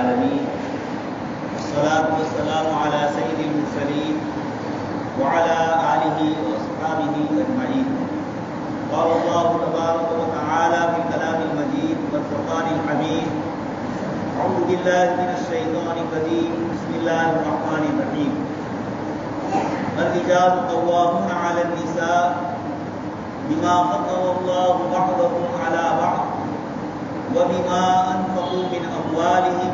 العالمين والصلاة والسلام على سيد المرسلين وعلى آله وأصحابه أجمعين. قال الله تبارك وتعالى في الكلام المجيد والفرقان الحميد: أعوذ بالله من الشيطان الرجيم، بسم الله الرحمن الرحيم. الرجال قوامون على النساء بما فضل الله بعضهم على بعض وبما أنفقوا من أموالهم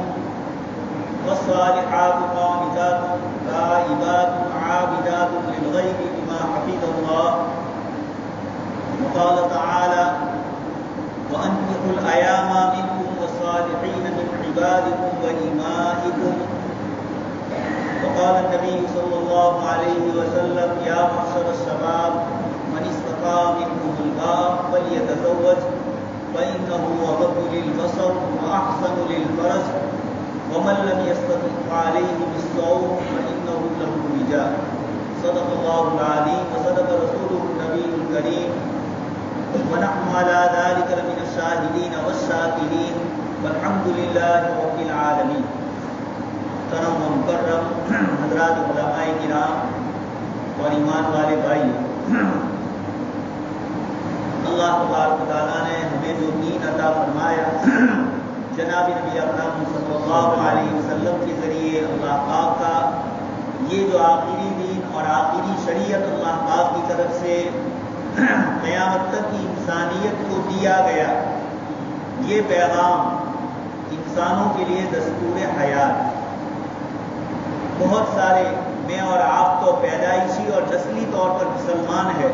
والصالحات قانتات تائبات عابدات للغيب بما حفظ الله. وقال تعالى: وأنكحوا الأيام منكم والصالحين من عبادكم وإمائكم. وقال النبي صلى الله عليه وسلم: يا معشر الشباب من استطاع منكم الباء فليتزوج فإنه أغض للبصر وأحسن للفرج ومن لم يستطع فعليه بالصوم فإنه له وجاء. صدق الله العظيم وصدق رسوله النبي الكريم ونحن على ذلك لمن الشاهدين والشاكرين والحمد لله رب العالمین. محترم و مکرم حضرات علماء کرام اور ایمان والے بھائیوں، اللہ تبارک و تعالیٰ نے ہمیں جو دین عطا فرمایا، جناب نبی اکرم صلی اللہ علیہ وسلم کے ذریعے اللہ پاک کا یہ جو آخری دین اور آخری شریعت اللہ پاک کی طرف سے قیامت تک کی انسانیت کو دیا گیا، یہ پیغام انسانوں کے لیے دستور حیات. بہت سارے میں اور آپ تو پیدائشی اور نسلی طور پر مسلمان ہے،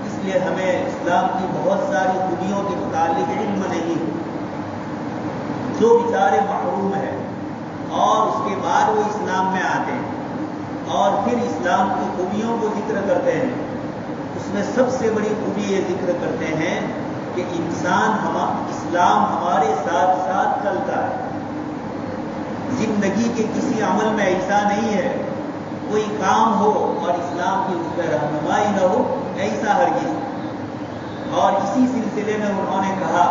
اس لیے ہمیں اسلام کی بہت ساری خوبیوں کے متعلق علم نہیں. جو بیچارے محروم ہیں اور اس کے بعد وہ اسلام میں آتے ہیں اور پھر اسلام کی خوبیوں کو ذکر کرتے ہیں، اس میں سب سے بڑی خوبی یہ ذکر کرتے ہیں کہ اسلام ہمارے ساتھ ساتھ چلتا ہے. زندگی کے کسی عمل میں ایسا نہیں ہے کوئی کام ہو اور اسلام کی اس پہ رہنمائی نہ ہو، ایسا ہرگز. اور اسی سلسلے میں انہوں نے کہا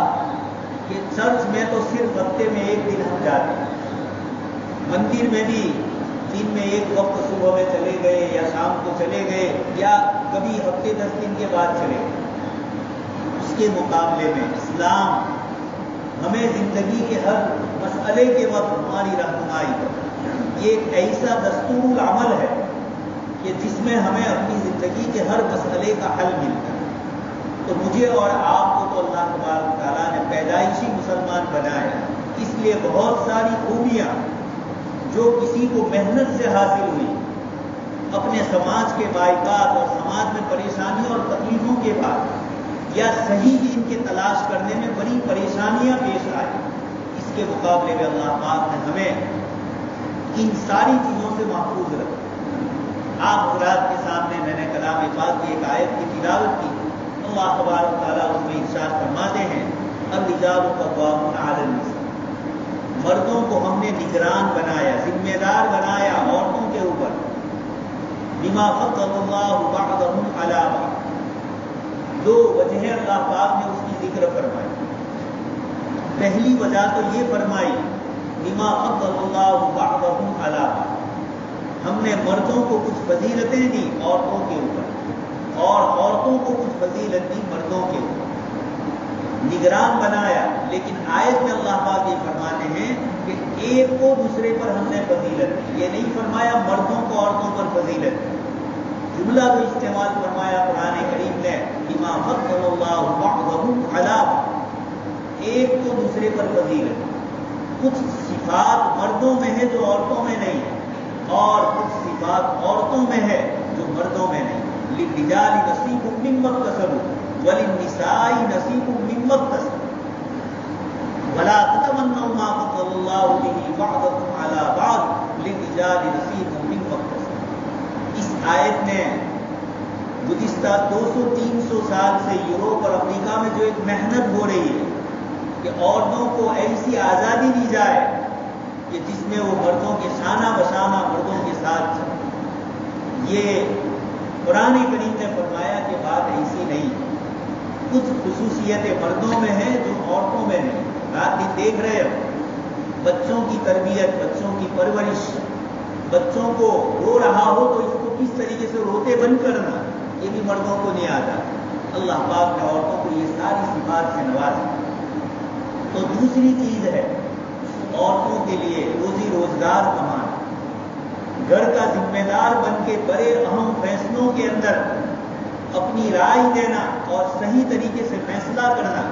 کہ چرچ میں تو صرف ہفتے میں ایک دن ہم جاتے ہیں، مندر میں بھی دن میں ایک وقت صبح میں چلے گئے یا شام کو چلے گئے یا کبھی ہفتے 10 دن کے بعد چلے گئے. اس کے مقابلے میں اسلام ہمیں زندگی کے ہر مسئلے کے وقت ہماری رہنمائی کرتا ہے. یہ ایک ایسا دستور العمل ہے کہ جس میں ہمیں اپنی زندگی کے ہر مسئلے کا حل ملتا ہے. تو مجھے اور آپ کو تو اللہ تبارک تعالیٰ نے پیدائشی مسلمان بنایا، اس لیے بہت ساری خوبیاں جو کسی کو محنت سے حاصل ہوئی، اپنے سماج کے باعث اور سماج میں پریشانیوں اور تکلیفوں کے بعد یا صحیح دین کے تلاش کرنے میں بڑی پریشانیاں پیش آئی، اس کے مقابلے میں اللہ پاک نے ہمیں ان ساری چیزوں سے محفوظ رکھا. آپ حضرات کے سامنے میں نے کلام پاک کی ایک آیت کی تلاوت کی. اللہ تبارک تعالیٰ اس میں ارشاد فرماتے ہیں: الرجال قوامون علی النساء. مردوں کو ہم نے نگران بنایا، ذمہ دار بنایا عورتوں کے اوپر. بما فضل اللہ بعضهم علی بعض. دو وجہیں اللہ پاک نے اس کی ذکر فرمائی. پہلی وجہ تو یہ فرمائی بما فضل اللہ بعضهم علی بعض، ہم نے مردوں کو کچھ فضیلتیں دی عورتوں کے اوپر اور عورتوں کو کچھ فضیلت دی مردوں کے اوپر. نگران بنایا، لیکن آیت میں اللہ پاک یہ فرماتے ہیں کہ ایک کو دوسرے پر ہم نے فضیلت دی. یہ نہیں فرمایا مردوں کو عورتوں پر فضیلت دی. جملہ کو استعمال فرمایا قرآن کریم نے بما فضل اللہ بعضهم علی بعض، ایک کو دوسرے پر فضیلت. کچھ صفات مردوں میں ہے جو عورتوں میں نہیں ہے اور کچھ صفات عورتوں میں ہے جو مردوں میں نہیں. للرجال نصیب مما اکتسبوا وللنساء نصیب مما اکتسبوا ولا تتمنوا ما فضل اللہ به بعضکم علی بعض للرجال نصیب مما اکتسبوا. اس آیت میں گزشتہ 200-300 سال سے یوروپ اور امریکہ میں جو ایک محنت ہو رہی ہے کہ عورتوں کو ایسی آزادی دی جائے کہ جس میں وہ مردوں کے شانہ بشانہ مردوں کے ساتھ چلے. یہ قرآن کریم نے فرمایا کہ بات ایسی نہیں. کچھ خصوصیتیں مردوں میں ہیں جو عورتوں میں نہیں. رات دن دیکھ رہے ہو بچوں کی تربیت، بچوں کی پرورش، بچوں کو رو رہا ہو تو اس کو کس طریقے سے روتے بند کرنا، یہ بھی مردوں کو نہیں آتا۔ اللہ پاک نے عورتوں کو یہ ساری صفات سے نوازا۔ تو دوسری چیز ہے عورتوں کے لیے روزی روزگار کمانا، گھر کا ذمہ دار بن کے بڑے اہم فیصلوں کے اندر اپنی رائے دینا اور صحیح طریقے سے فیصلہ کرنا،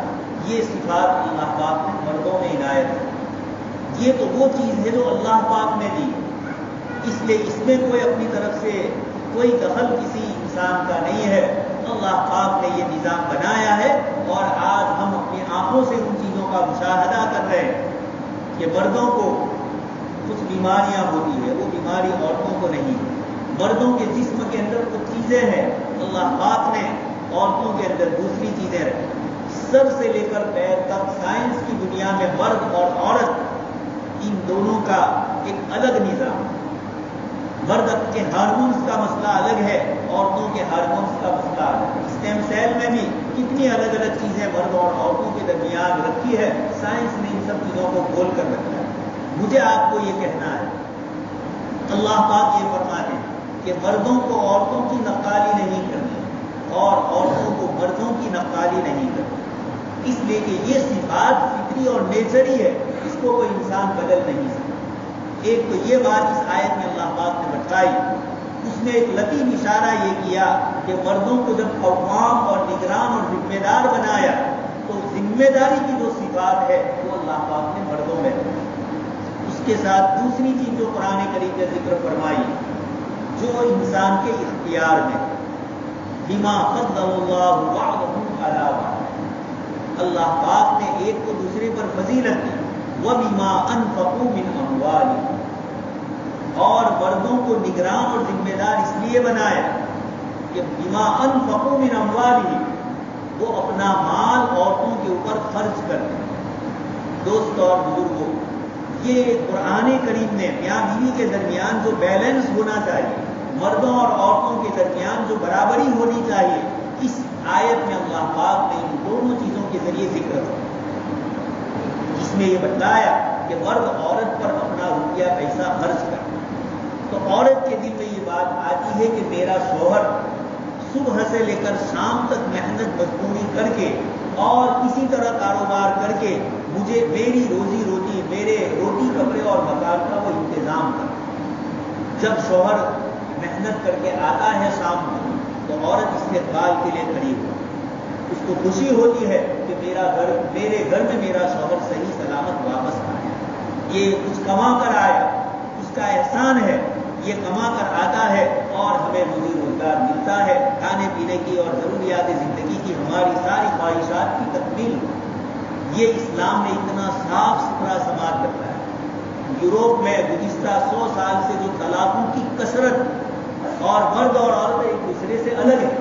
یہ صفات اللہ پاک نے مردوں میں عنایت ہے۔ یہ تو وہ چیز ہے جو اللہ پاک نے دی، اس لیے اس میں کوئی اپنی طرف سے کوئی دخل کسی انسان کا نہیں ہے۔ اللہ پاک نے یہ نظام بنایا ہے اور آج ہم اپنی آنکھوں سے ان چیزوں کا مشاہدہ کر رہے ہیں کہ مردوں کو کچھ بیماریاں ہوتی ہے، وہ بیماری عورتوں کو نہیں ہے۔ مردوں کے جسم کے اندر کچھ چیزیں ہیں، اللہ پاک نے عورتوں کے اندر دوسری چیزیں رکھی۔ سر سے لے کر پیر تک سائنس کی دنیا میں مرد اور عورت ان دونوں کا ایک الگ نظام۔ مرد کے ہارمونز کا مسئلہ الگ ہے، عورتوں کے ہارمونز کا مسئلہ الگ ہے۔ اسٹیم سیل میں بھی کتنی الگ الگ چیزیں مرد اور عورتوں کے درمیان رکھی ہے، سائنس نے ان سب چیزوں کو کھول کر رکھا ہے۔ مجھے آپ کو یہ کہنا ہے، اللہ پاک یہ فرماتے ہیں کہ مردوں کو عورتوں کی نقالی نہیں کرنی اور عورتوں کو مردوں کی نقالی نہیں کرنی، اس لیے کہ یہ صفات فطری اور نیچری ہے، اس کو کوئی انسان بدل نہیں سکتا۔ ایک تو یہ بات اس آیت میں اللہ پاک نے بتائی، اس میں ایک لطیف اشارہ یہ کیا کہ مردوں کو جب قوام اور نگران اور ذمہ دار بنایا تو ذمہ داری کی جو صفات ہے وہ اللہ پاک نے مردوں میں رکھی۔ اس کے ساتھ دوسری چیز جو قرآن کریم نے ذکر فرمائی، جو انسان کے اختیار میں، بما فضل اللہ بعضهم علی بعض، اللہ پاک نے ایک کو دوسرے پر فضیلت دی، وبما انفقوا من اموالهم، اور مردوں کو نگران اور ذمہ دار اس لیے بنایا کہ بما انفقوا من اموالهم، وہ اپنا مال عورتوں کے اوپر خرچ کرتے ہیں۔ دوست اور بزرگوں، یہ قرآن کریم نے میاں بیوی کے درمیان جو بیلنس ہونا چاہیے، مردوں اور عورتوں کے درمیان جو برابری ہونی چاہیے، اس آیت میں اللہ پاک نے ان دونوں چیزوں کے ذریعے ذکر کیا، جس میں یہ بتایا کہ مرد عورت پر اپنا روپیہ پیسہ خرچ کرے تو عورت کے دل میں یہ بات آتی ہے کہ میرا شوہر صبح سے لے کر شام تک محنت مزدوری کر کے اور کسی طرح کاروبار کر کے مجھے میری روزی روٹی، میرے روٹی کپڑے اور مکان کا وہ انتظام کر۔ جب شوہر محنت کر کے آتا ہے شام کو تو عورت استقبال کے لیے کھڑی ہوتی، اس کو خوشی ہوتی ہے کہ میرے گھر میں میرا شوہر صحیح سلامت واپس آیا، یہ کچھ کما کر آیا، اس کا احسان ہے، یہ کما کر آتا ہے اور ہمیں روزی روزگار ملتا ہے، کھانے پینے کی اور ضروریات زندگی کی ہماری ساری خواہشات کی تکمیل۔ یہ اسلام نے اتنا صاف ستھرا سماج کرتا ہے۔ یوروپ میں گزشتہ 100 سال سے جو طلاقوں کی کثرت اور مرد اور عورت ایک دوسرے سے الگ ہے،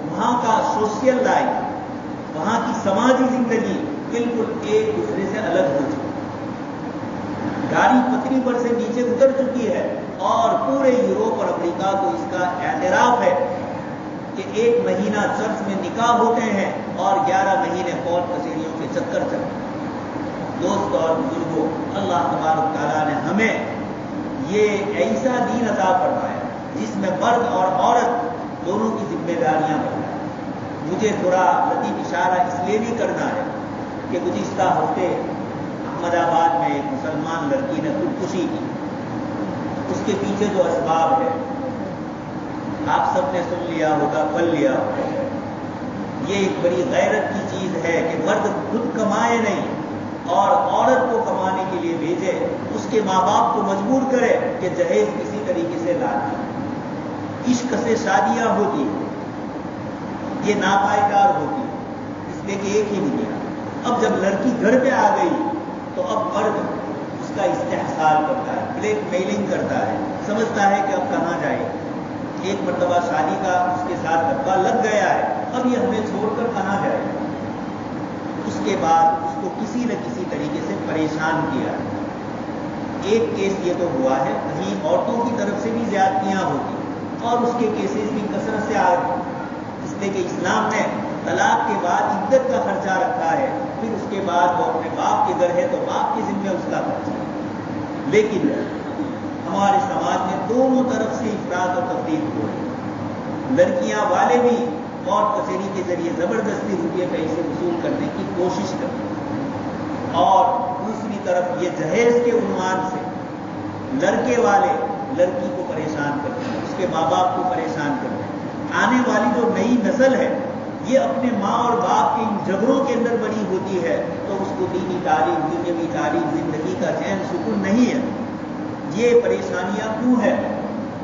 وہاں کا سوشل لائف، وہاں کی سماجی زندگی بالکل ایک دوسرے سے الگ ہو چکی، گاڑی پتری پر سے نیچے اتر چکی ہے اور پورے یوروپ اور امریکہ کو اس کا اعتراف ہے کہ 1 مہینہ چرچ میں نکاح ہوتے ہیں اور 11 مہینے کورٹ کچہریوں کے چکر چلتے ہیں۔ دوست اور بزرگوں، اللہ تبارک تعالیٰ نے ہمیں یہ ایسا دین عطا فرمایا جس میں مرد اور عورت دونوں کی ذمہ داریاں بتائیں۔ مجھے تھوڑا لطیف اشارہ اس لیے بھی کرنا ہے کہ گزشتہ ہفتے احمد آباد میں ایک مسلمان لڑکی نے خودکشی کی، اس کے پیچھے جو اسباب ہے آپ سب نے سن لیا ہوگا، پڑھ لیا ہوگا۔ یہ ایک بڑی غیرت کی چیز ہے کہ مرد خود کمائے نہیں اور عورت کو کمانے کے لیے بھیجے، اس کے ماں باپ کو مجبور کرے کہ جہیز کسی طریقے سے لا دیں۔ عشق سے شادیاں ہوتی، یہ ناپائیدار ہوتی، اس لیے کہ ایک ہی دنیا۔ اب جب لڑکی گھر پہ آ گئی تو اب مرد اس کا استحصال کرتا ہے، بلیک میلنگ کرتا ہے، سمجھتا ہے کہ اب کہاں جائے، ایک مرتبہ شادی کا اس کے ساتھ ڈبہ لگ گیا ہے، اب یہ ہمیں چھوڑ کر کہاں جائے۔ اس کے بعد اس کو کسی نہ کسی طریقے سے پریشان کیا۔ ایک کیس یہ تو ہوا ہے، کہیں عورتوں کی طرف سے بھی زیادتیاں ہوتی اور اس کے کیسز بھی کثرت سے آ گئے، اس لیے کہ اسلام نے طلاق کے بعد عدت کا خرچہ رکھا ہے، پھر اس کے بعد وہ اپنے باپ کے گھر ہے تو باپ کے ذمہ اس کا خرچہ ہے۔ لیکن ہمارے سماج میں دونوں طرف سے افراط اور تفریق ہو رہی ہے. لڑکیاں والے بھی کورٹ کچہری کے ذریعے زبردستی روپیے پیسے وصول کرنے کی کوشش کرتے ہیں، اور دوسری طرف یہ جہیز کے عنوان سے لڑکے والے لڑکی کو پریشان کرتے ہیں، اس کے ماں باپ کو پریشان کرتے ہیں. آنے والی جو نئی نسل ہے یہ اپنے ماں اور باپ کے ان جھگڑوں کے اندر بڑی ہوتی ہے، تو اس کو دینی تعلیم، دنیاوی تعلیم، زندگی کا چین سکون نہیں ہے. یہ پریشانیاں کیوں ہیں؟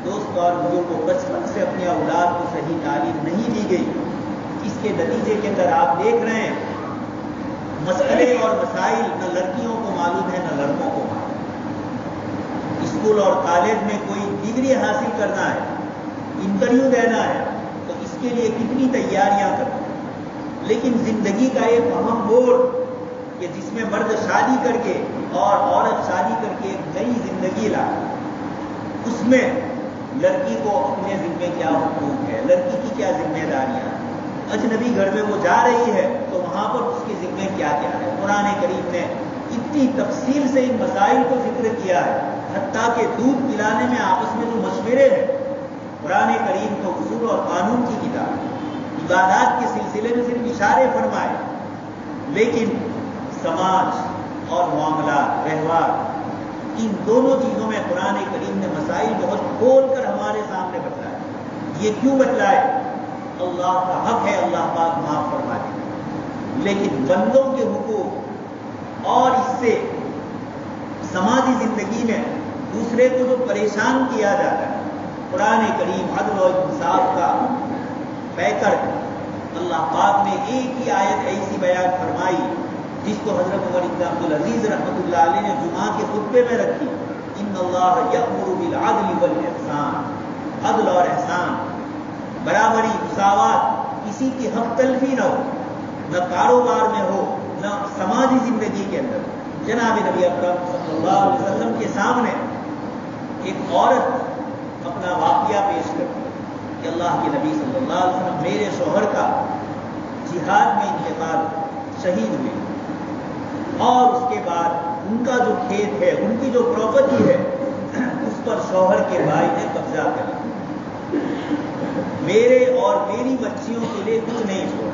دوست اور بزرگوں، بچپن سے اپنے اولاد کو صحیح تعلیم نہیں دی گئی. اس کے نتیجے کے اندر آپ دیکھ رہے ہیں مسئلے اور مسائل نہ لڑکیوں کو معلوم ہے نہ لڑکوں کو معلوم ہے. اسکول اور کالج میں کوئی ڈگری حاصل کرنا ہے، انٹرویو دینا ہے، تو اس کے لیے کتنی تیاریاں کرتے ہیں. لیکن زندگی کا ایک اہم موڑ کہ جس میں مرد شادی کر کے اور عورت شادی کر کے ایک نئی زندگی لائے، اس میں لڑکی کو اپنے ذمے کیا حقوق ہے، لڑکی کی کیا ذمہ داریاں ہیں. اجنبی گھر میں وہ جا رہی ہے تو وہاں پر اس کے ذمے کیا کیا ہے. قرآن کریم نے اتنی تفصیل سے ان مسائل کو ذکر کیا ہے، حتیٰ کہ دودھ پلانے میں آپس میں جو مشورے ہیں. قرآن کریم تو اصول اور قانون کی کتاب ہے، عبادات کے سلسلے میں صرف اشارے فرمائے، لیکن سماج اور معاملات، ویوہار، ان دونوں چیزوں میں قرآن کریم نے مسائل بہت کھول کر ہمارے سامنے بتلائے. یہ کیوں بتلائے؟ اللہ کا حق ہے، اللہ پاک معاف فرما دے، لیکن بندوں کے حقوق اور اس سے سماجی زندگی میں دوسرے کو جو پریشان کیا جاتا ہے، قرآن کریم عدل و انصاف کا پیکر اللہ پاک نے ایک ہی آیت ایسی بیان فرمائی جس کو حضرت عمر بن عبد العزیز رحمۃ اللہ علیہ نے جمعہ کے خطبے میں رکھی. ان اللہ یأمر بالعدل والاحسان، عدل اور احسان، برابری، مساوات، کسی کی حق تلفی نہ ہو، نہ کاروبار میں ہو نہ سماجی زندگی کے اندر. جناب نبی اکرم صلی اللہ علیہ وسلم کے سامنے ایک عورت اپنا واقعہ پیش کرتی ہے کہ اللہ کے نبی صلی اللہ علیہ وسلم، میرے شوہر کا جہاد میں انتقال، شہید ہوئے، اور اس کے بعد ان کا جو کھیت ہے، ان کی جو پراپرٹی ہے، اس پر شوہر کے بھائی نے قبضہ کیا، میرے اور میری بچیوں کے لیے کچھ نہیں چھوڑا.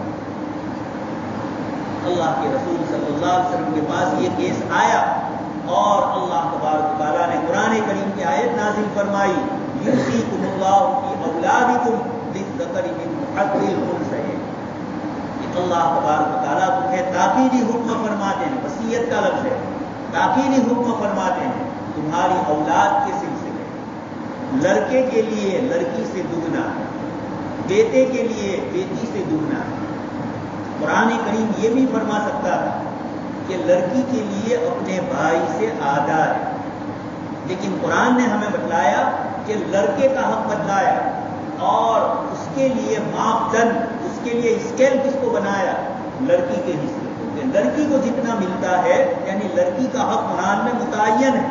اللہ کے رسول صلی اللہ علیہ وسلم کے پاس یہ کیس آیا اور اللہ تبارک تعالیٰ نے قرآن کریم کی آیت نازل فرمائی، یوصیکم اللہ فی اولادکم للذکر مثل حظ الانثیین. اللہ تبارک تعالیٰ تمہیں تاکیدی حکم فرماتے ہیں، وصیت کا لفظ ہے، تاکیدی حکم فرماتے ہیں تمہاری اولاد کے سلسلے، لڑکے کے لیے لڑکی سے دگنا، بیٹے کے لیے بیٹی سے دگنا. قرآن کریم یہ بھی فرما سکتا ہے کہ لڑکی کے لیے اپنے بھائی سے آدھا ہے، لیکن قرآن نے ہمیں بتلایا کہ لڑکے کا حق بتلایا اور اس کے لیے ماپدند، اس کے لیے اسکیل کس کو بنایا؟ لڑکی کے حصے کو، کہ لڑکی کو جتنا ملتا ہے، یعنی لڑکی کا حق قرآن میں متعین ہے.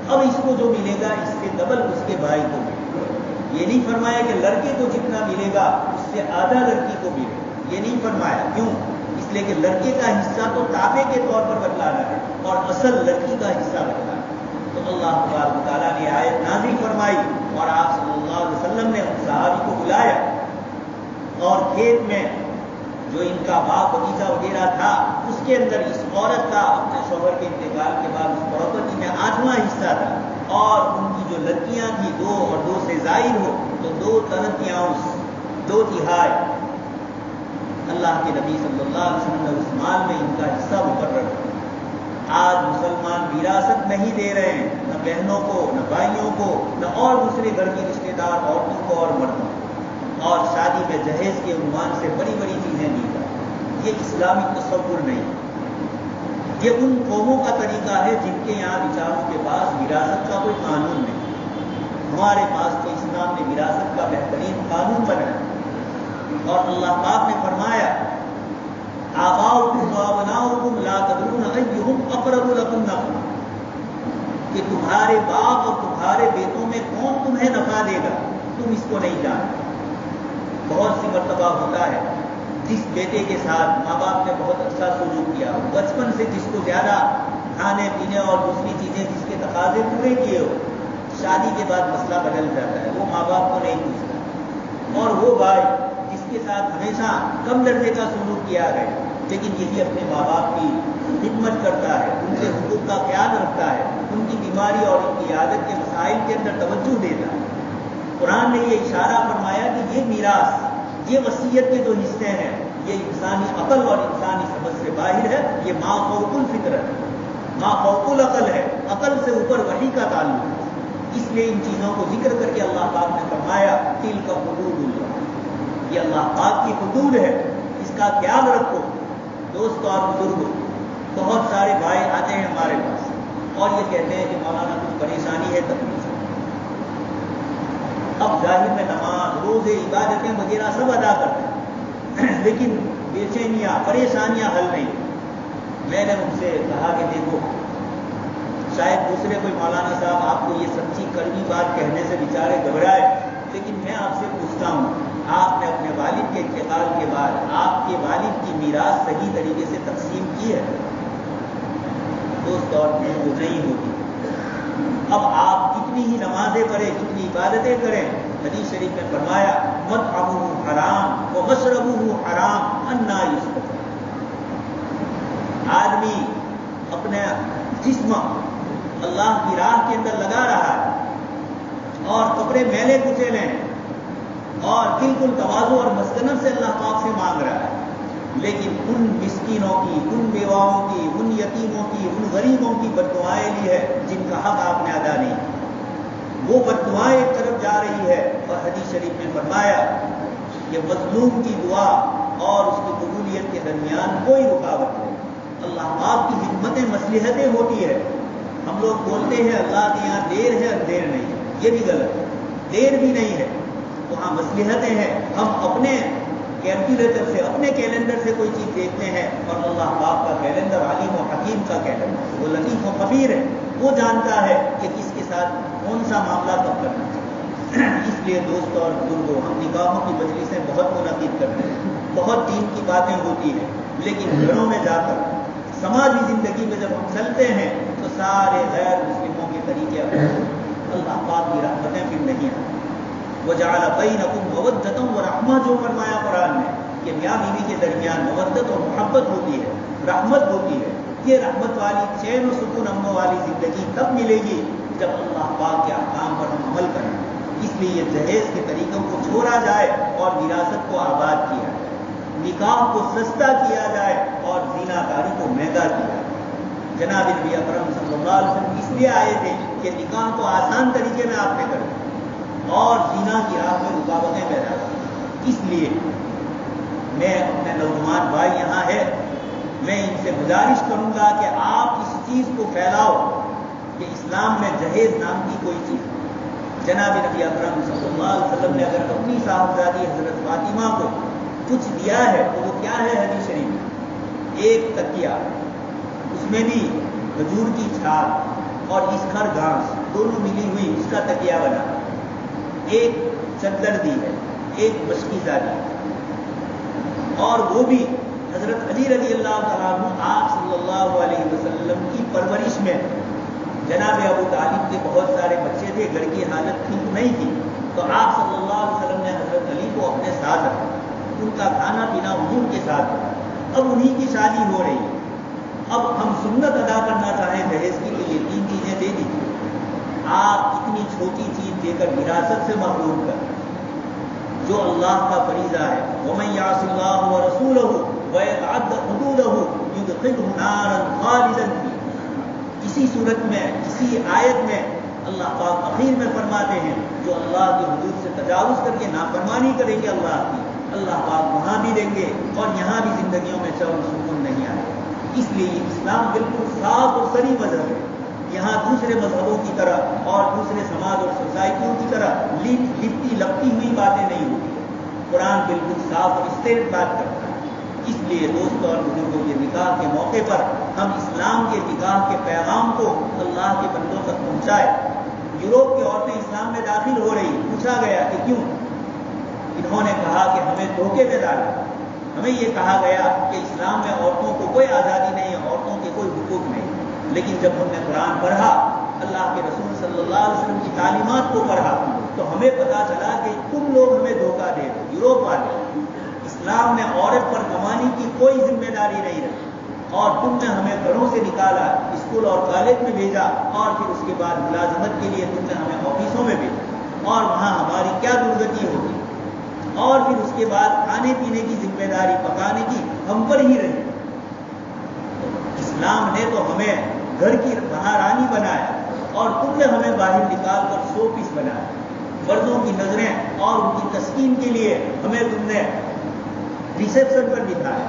اب اس کو جو ملے گا اس سے ڈبل اس کے بھائی کو ملے گا. یہ نہیں فرمایا کہ لڑکے کو جتنا ملے گا اس سے آدھا لڑکی کو ملے گا، یہ نہیں فرمایا. کیوں؟ اس لیے کہ لڑکے کا حصہ تو تابع کے طور پر بتلانا ہے اور اصل لڑکی کا حصہ بتلانا ہے. تو اللہ تبارک تعالیٰ نے آیت نازل فرمائی اور آپ صلی اللہ علیہ وسلم نے اس صحابی کو بلایا اور کھیت میں جو ان کا باپ بغیچہ وغیرہ تھا اس کے اندر اس عورت کا اپنے شوہر کے انتقال کے بعد اس پراپرٹی میں 8واں حصہ تھا، اور ان کی جو لڑکیاں تھیں 2 اور 2 سے زائد ہو تو 2 تہائی. اللہ کے نبی صلی اللہ علیہ وسلم نے اس مال میں ان کا حصہ مقرر کیا. آج مسلمان وراثت نہیں دے رہے ہیں، نہ بہنوں کو، نہ بھائیوں کو، نہ اور دوسرے گھر کی رشتے دار عورتوں کو اور مردوں کو، اور شادی میں جہیز کے عنوان سے بڑی بڑی چیزیں دی جائیں. یہ اسلامی تصور نہیں، یہ ان قوموں کا طریقہ ہے جن کے یہاں بیچاروں کے پاس وراثت کا کوئی قانون نہیں. ہمارے پاس تو اسلام نے وراثت کا بہترین قانون بنایا، اور اللہ پاک نے فرمایا آباؤکم وابناؤکم لا تدرون ایہم اقرب لکم نفعا، کہ تمہارے باپ اور تمہارے بیٹوں میں کون تمہیں نفع دے گا تم اس کو نہیں جانتے. بہت سی مرتبہ ہوتا ہے جس بیٹے کے ساتھ ماں باپ نے بہت اچھا سلوک کیا، بچپن سے جس کو زیادہ کھانے پینے اور دوسری چیزیں جس کے تقاضے پورے کیے ہو، شادی کے بعد مسئلہ بدل جاتا ہے، وہ ماں باپ کو نہیں پوچھتا، اور وہ بھائی جس کے ساتھ ہمیشہ کم درجے کا سلوک کیا گیا لیکن یہی اپنے ماں باپ کی خدمت کرتا ہے، ان کے حقوق کا خیال رکھتا ہے، ان کی بیماری اور ان کی عادت کے مسائل کے اندر توجہ دیتا ہے۔ قرآن نے یہ اشارہ فرمایا کہ یہ میراث، یہ وصیت کے جو حصے ہیں، یہ انسانی عقل اور انسانی سمجھ سے باہر ہے، یہ ما فوق الفطرت ہے، ما فوق العقل ہے، عقل سے اوپر وحی کا تعلق ہے۔ اس لیے ان چیزوں کو ذکر کر کے اللہ پاک نے فرمایا تلک حدود اللہ، یہ اللہ پاک کی حدود ہے، اس کا خیال رکھو۔ دوست اور بزرگوں، بہت سارے بھائی آتے ہیں ہمارے پاس اور یہ کہتے ہیں کہ مولانا کچھ پریشانی ہے، تکلیف ہے۔ اب ظاہر میں نماز، روزے، عبادتیں وغیرہ سب ادا کرتے ہیں لیکن بے چینیاں، پریشانیاں حل نہیں۔ میں نے ان سے کہا کہ دیکھو، شاید دوسرے کوئی مولانا صاحب آپ کو یہ سچی کڑوی بات کہنے سے بیچارے گھبرائے، لیکن میں آپ سے پوچھتا ہوں، آپ نے اپنے والد کے انتقال کے بعد آپ کے والد کی میراث صحیح طریقے سے تقسیم کی ہے؟ دوست اور وہ نہیں ہوگی۔ اب آپ کتنی ہی نمازیں پڑھیں، کتنی عبادتیں کریں، حدیث شریف میں فرمایا مطعمہ حرام و مشربہ حرام انا یستطاع۔ آدمی اپنا جسم اللہ کی راہ کے اندر لگا رہا ہے اور کپڑے میلے کچیلے ہیں اور بالکل تواضع اور مسکنت سے اللہ پاک سے مانگ رہا ہے، لیکن ان مسکینوں کی، ان بیواؤں کی، ان یتیموں کی، ان غریبوں کی بددعائیں لی ہے جن کا حق آپ نے ادا نہیں کیا۔ وہ بددعائیں ایک طرف جا رہی ہے اور حدیث شریف میں فرمایا کہ مظلوم کی دعا اور اس کی قبولیت کے درمیان کوئی رکاوٹ نہیں۔ اللہ پاک کی حکمتیں مصلحتیں ہوتی ہے۔ ہم لوگ بولتے ہیں اللہ کے یہاں دیر ہے اور دیر نہیں ہے، یہ بھی غلط ہے، دیر بھی نہیں ہے، وہاں مصلحتیں ہیں۔ ہم اپنے کیلکولیٹر سے، اپنے کیلنڈر سے کوئی چیز دیکھتے ہیں اور اللہ پاک کا کیلنڈر علیم و حکیم کا کیلنڈر، وہ لطیف و خبیر ہے، وہ جانتا ہے کہ کس کے ساتھ کون سا معاملہ کب کرنا چاہیے۔ اس لیے دوستوں اور بزرگوں، ہم نکاحوں کی مجلسیں بہت منعقد کرتے ہیں، بہت دین کی باتیں ہوتی ہیں، لیکن گھروں میں جا کر سماجی زندگی میں جب ہم چلتے ہیں تو سارے غیر مسلموں کے طریقے اپناتے، اللہ پاک کی رحمتیں پھر نہیں آتی۔ وَجَعَلَ بَيْنَكُمْ مَوَدَّةً وَرَحْمَةً، جو فرمایا قرآن نے کہ میاں بیوی کے درمیان مودت اور محبت ہوتی ہے، رحمت ہوتی ہے۔ یہ رحمت والی، چین و سکون امن والی زندگی تب ملے گی جب اللہ پاک کے احکام پر ہم عمل کریں۔ اس لیے یہ جہیز کے طریقوں کو چھوڑا جائے اور وراثت کو آباد کیا جائے، نکاح کو سستا کیا جائے اور زنا کاری کو مہنگا کیا جائے۔ جناب نبی اکرم صلی اللہ علیہ وسلم اس لیے آئے تھے کہ نکاح کو آسان طریقے میں آپ نے کر دیا اور زنا کی راہ میں رکاوٹیں پیدا کی۔ اس لیے میں اپنے نوجوان بھائی یہاں ہے، میں ان سے گزارش کروں گا کہ آپ اس چیز کو پھیلاؤ کہ اسلام میں جہیز نام کی کوئی چیز نہیں۔ جناب نبی اکرم صلی اللہ علیہ وسلم نے اگر اپنی صاحبزادی حضرت فاطمہ کو کچھ دیا ہے تو وہ کیا ہے؟ حدیث شریف میں ایک تکیہ، اس میں بھی کھجور کی چھال اور اسکھر گھاس دونوں ملی ہوئی اس کا تکیہ بنا، ایک چادر دی ہے، ایک مشکیزہ دی ہے، اور وہ بھی حضرت علی رضی اللہ تعالیٰ عنہ آپ صلی اللہ علیہ وسلم کی پرورش میں، جناب ابو طالب کے بہت سارے بچے تھے، گھر کی حالت ٹھیک نہیں تھی، تو آپ صلی اللہ علیہ وسلم نے حضرت علی کو اپنے ساتھ رکھا، ان کا کھانا پینا حضور کے ساتھ رکھا۔ اب انہی کی شادی ہو رہی ہے، اب ہم سنت ادا کرنا چاہیں جہیز کی تو یہ 3 چیزیں دے دیجیے۔ آپ اتنی چھوٹی چیز دے کر وراثت سے محروم کر جو اللہ کا فریضہ ہے، وَمَن يَعْصِ اللَّهَ وَرَسُولَهُ وَيَتَعَدَّ حُدُودَهُ يُدْخِلْهُ نَارًا خَالِدًا فِيهَا۔ اسی صورت میں، اسی آیت میں اللہ پاک اخیر میں فرماتے ہیں جو اللہ کی حدود سے تجاوز کر کے نافرمانی کریں گے اللہ کی، اللہ پاک وہاں بھی دیں گے اور یہاں بھی زندگیوں میں چین و سکون نہیں آئے گا۔ اس لیے اسلام بالکل صاف اور صریح مذہب ہے، یہاں دوسرے مذہبوں کی طرح اور دوسرے سماج اور سوسائٹیوں کی طرح لپٹی لپٹی ہوئی باتیں نہیں ہوتی ہیں۔ قرآن بالکل صاف اور اسٹریٹ بات کرتا ہے۔ اس لیے دوستوں اور بزرگوں کے نکاح کے موقع پر ہم اسلام کے نکاح کے پیغام کو اللہ کے بندوں تک پہنچائے۔ یوروپ کی عورتیں اسلام میں داخل ہو رہی، پوچھا گیا کہ کیوں؟ انہوں نے کہا کہ ہمیں دھوکے میں ڈالا، ہمیں یہ کہا گیا کہ اسلام میں عورتوں کو کوئی آزادی نہیں ہے، عورتوں کے کوئی حقوق نہیں، لیکن جب ہم نے قرآن پڑھا، اللہ کے رسول صلی اللہ علیہ وسلم کی تعلیمات کو پڑھا تو ہمیں پتا چلا کہ تم لوگ ہمیں دھوکہ دے رہے ہو، یوروپ والے۔ اسلام نے عورت پر کمانے کی کوئی ذمہ داری نہیں رکھی اور تم نے ہمیں گھروں سے نکالا، اسکول اور کالج میں بھیجا اور پھر اس کے بعد ملازمت کے لیے تم نے ہمیں آفسوں میں بھیجا اور وہاں ہماری کیا درگتی ہوگی، اور پھر اس کے بعد کھانے پینے کی ذمہ داری پکانے کی ہم پر ہی رہی۔ اسلام نے تو ہمیں گھر کی مہارانی بنایا اور تم نے ہمیں باہر نکال کر شو پیس بنایا۔ مردوں کی نظریں اور ان کی تسکین کے لیے ہمیں تم نے ریسیپشن پر بٹھایا،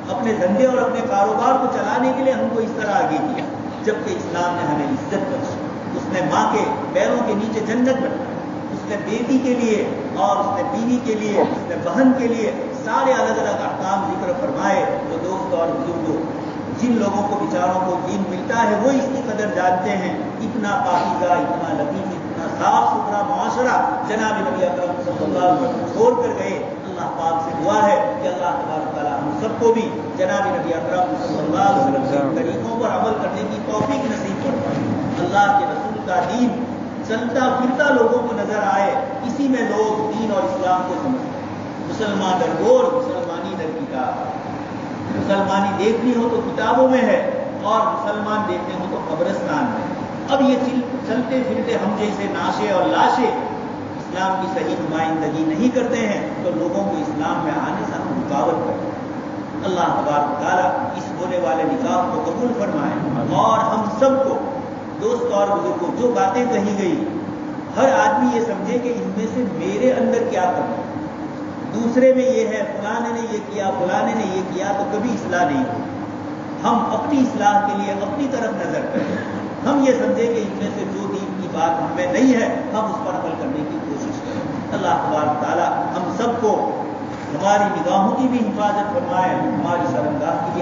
اپنے دھندے اور اپنے کاروبار کو چلانے کے لیے ہم کو اس طرح آگے کیا، جبکہ اسلام نے ہمیں عزت بخشی۔ اس نے ماں کے پیروں کے نیچے جنت بنائی، اس نے بیٹی کے لیے اور اس نے بیوی کے لیے، اس نے بہن کے لیے سارے الگ الگ احکام ذکر فرمائے۔ تو دوست اور بزرگوں، جن لوگوں کو بیچاروں کو دین ملتا ہے وہ اس کی قدر جانتے ہیں۔ اتنا پاکیزہ، اتنا لطیف، اتنا صاف ستھرا معاشرہ جناب نبی اکرم صلی اللہ علیہ وسلم چھوڑ کر گئے۔ اللہ پاک سے دعا ہے کہ اللہ تبارک تعالیٰ ہم سب کو بھی جناب نبی اکرم صلی اللہ علیہ وسلم کے طریقوں پر عمل کرنے کی توفیق نصیب فرمائے۔ اللہ کے رسول کا دین چلتا پھرتا لوگوں کو نظر آئے، اسی میں لوگ دین اور اسلام کو سمجھتے ہیں۔ مسلمان در گور، مسلمانی در کتاب۔ مسلمانی دیکھنی ہو تو کتابوں میں ہے اور مسلمان دیکھنے ہو تو قبرستان میں۔ اب یہ چلتے پھرتے ہم جیسے ناشے اور لاشے اسلام کی صحیح نمائندگی نہیں کرتے ہیں تو لوگوں کو اسلام میں آنے سے ہم رکاوٹ کرتے ہیں۔ اللہ تبارک تعالیٰ اس ہونے والے نکاح کو قبول فرمائے اور ہم سب کو، دوست اور بزرگوں، جو باتیں کہی گئی ہر آدمی یہ سمجھے کہ ان میں سے میرے اندر کیا کرنا ہے، دوسرے میں یہ ہے، فلانے نے یہ کیا، فلانے نے یہ کیا، تو کبھی اصلاح نہیں ہوگی۔ ہم اپنی اصلاح کے لیے اپنی طرف نظر کریں، ہم یہ سمجھیں کہ ان میں سے جو دین کی بات ہم میں نہیں ہے ہم اس پر عمل کرنے کی کوشش کریں۔ اللہ تبارک تعالیٰ ہم سب کو ہماری نگاہوں کی بھی حفاظت فرمائے، ہماری شرمگاہ کی بھی